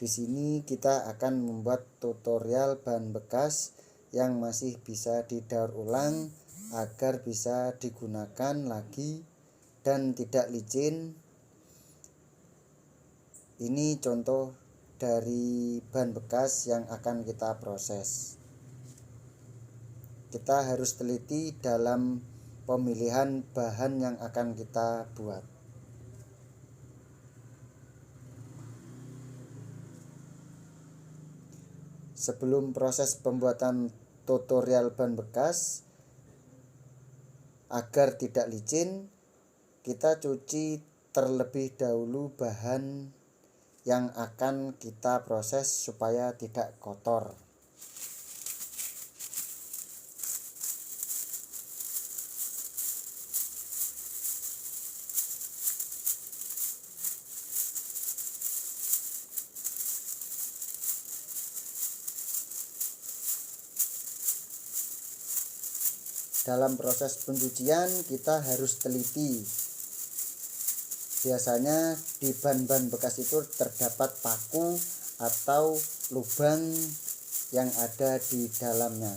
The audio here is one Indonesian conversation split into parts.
Di sini kita akan membuat tutorial bahan bekas yang masih bisa didaur ulang agar bisa digunakan lagi dan tidak licin. Ini contoh dari bahan bekas yang akan kita proses. Kita harus teliti dalam pemilihan bahan yang akan kita buat. Sebelum proses pembuatan tutorial bahan bekas, agar tidak licin, kita cuci terlebih dahulu bahan yang akan kita proses supaya tidak kotor. Dalam proses pencucian kita harus teliti. Biasanya di bahan-bahan bekas itu terdapat paku atau lubang yang ada di dalamnya.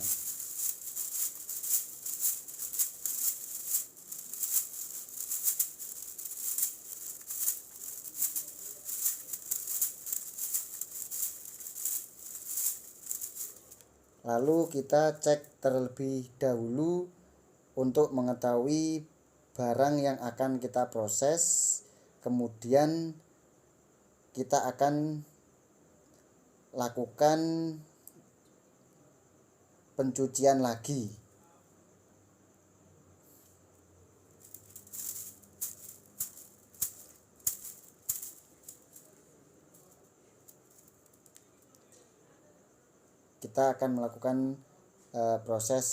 Lalu kita cek terlebih dahulu untuk mengetahui barang yang akan kita proses. Kemudian kita akan lakukan pencucian lagi. Kita akan melakukan proses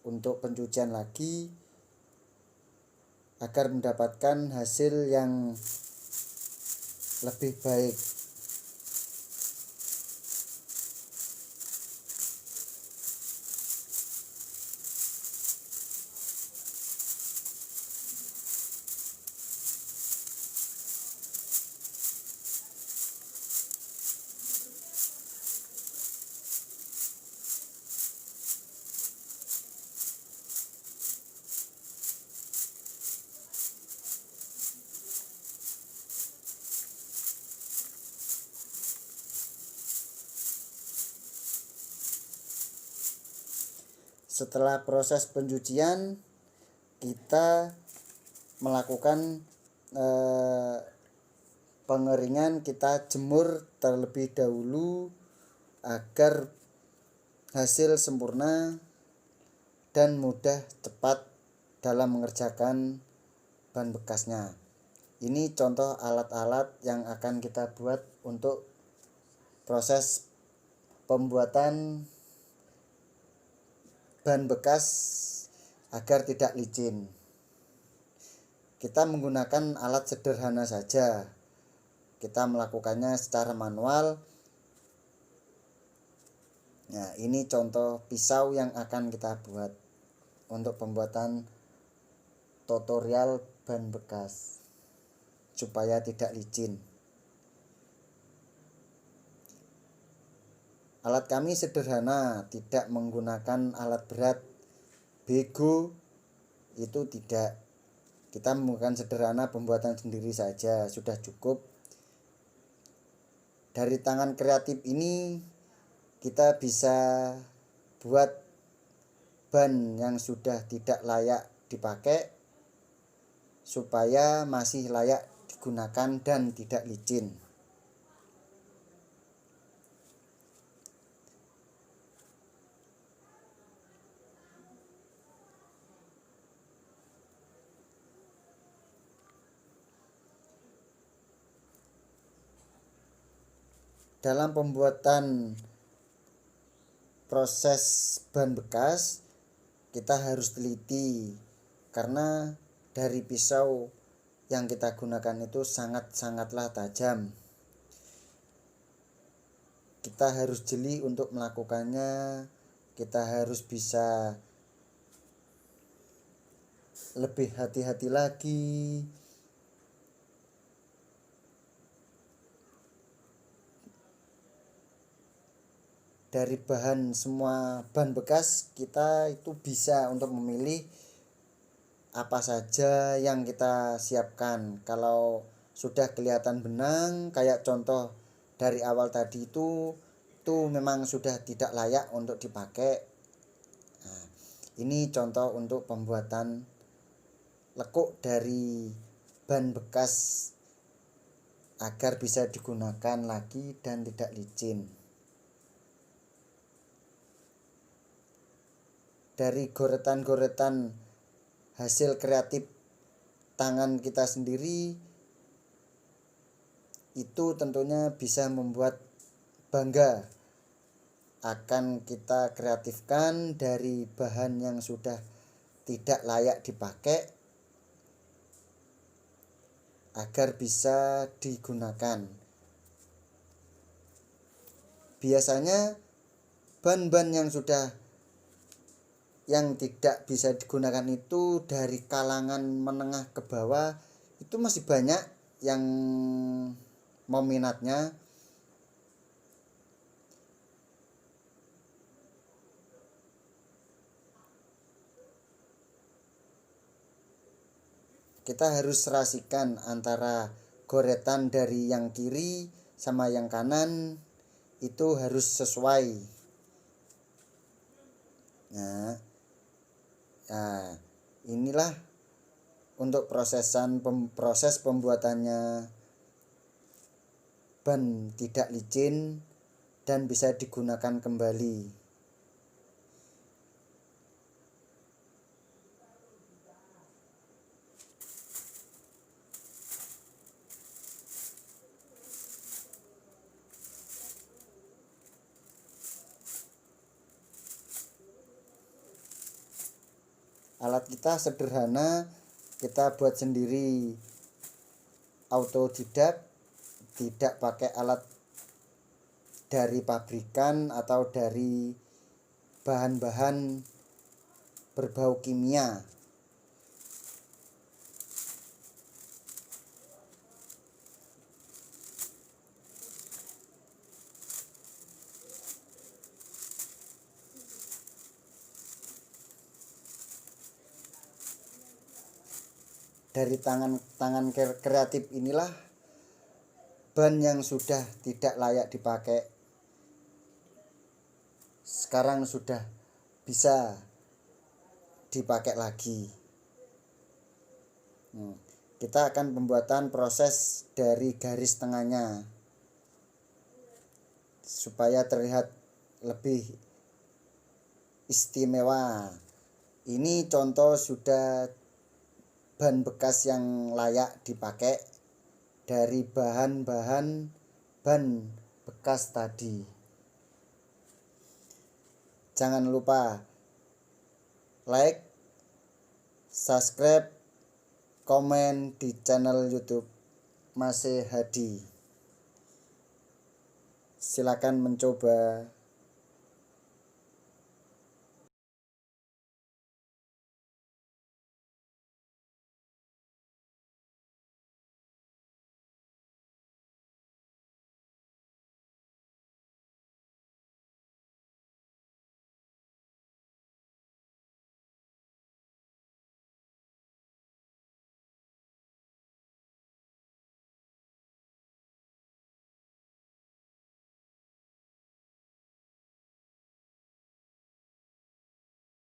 untuk pencucian lagi agar mendapatkan hasil yang lebih baik. Setelah proses pencucian, kita melakukan pengeringan. Kita jemur terlebih dahulu agar hasil sempurna dan mudah cepat dalam mengerjakan bahan bekasnya. Ini contoh alat-alat yang akan kita buat untuk proses pembuatan bahan bekas agar tidak licin. Kita menggunakan alat sederhana saja. Kita melakukannya secara manual. Nah, ini contoh pisau yang akan kita buat untuk pembuatan tutorial bahan bekas supaya tidak licin. Alat kami sederhana, tidak menggunakan alat berat. Bego itu tidak. Kita menggunakan sederhana, pembuatan sendiri saja sudah cukup. Dari tangan kreatif ini kita bisa buat ban yang sudah tidak layak dipakai supaya masih layak digunakan dan tidak licin. Dalam pembuatan proses bahan bekas kita harus teliti, karena dari pisau yang kita gunakan itu sangatlah tajam. Kita harus jeli untuk melakukannya. Kita harus bisa lebih hati-hati lagi. dari bahan semua bahan bekas, kita itu bisa untuk memilih apa saja yang kita siapkan. Kalau sudah kelihatan benang kayak contoh dari awal tadi itu memang sudah tidak layak untuk dipakai. Nah, ini contoh untuk pembuatan lekuk dari ban bekas agar bisa digunakan lagi dan tidak licin. Dari goretan-goretan hasil kreatif tangan kita sendiri itu tentunya bisa membuat bangga akan kita kreatifkan dari bahan yang sudah tidak layak dipakai agar bisa digunakan. Biasanya ban-ban yang tidak bisa digunakan itu dari kalangan menengah ke bawah itu masih banyak yang meminatnya. Kita harus serasikan antara goretan dari yang kiri sama yang kanan, itu harus sesuai. Nah, inilah untuk proses pembuatannya ban tidak licin dan bisa digunakan kembali. Alat kita sederhana, kita buat sendiri autodidak, tidak pakai alat dari pabrikan atau dari bahan-bahan berbau kimia. Dari tangan kreatif inilah ban yang sudah tidak layak dipakai sekarang sudah bisa dipakai lagi. Kita akan pembuatan proses dari garis tengahnya supaya terlihat lebih istimewa. Ini contoh sudah ban bekas yang layak dipakai dari bahan-bahan ban bekas tadi. Jangan lupa like, subscribe, komen di channel YouTube Mas Hadi. Silakan mencoba.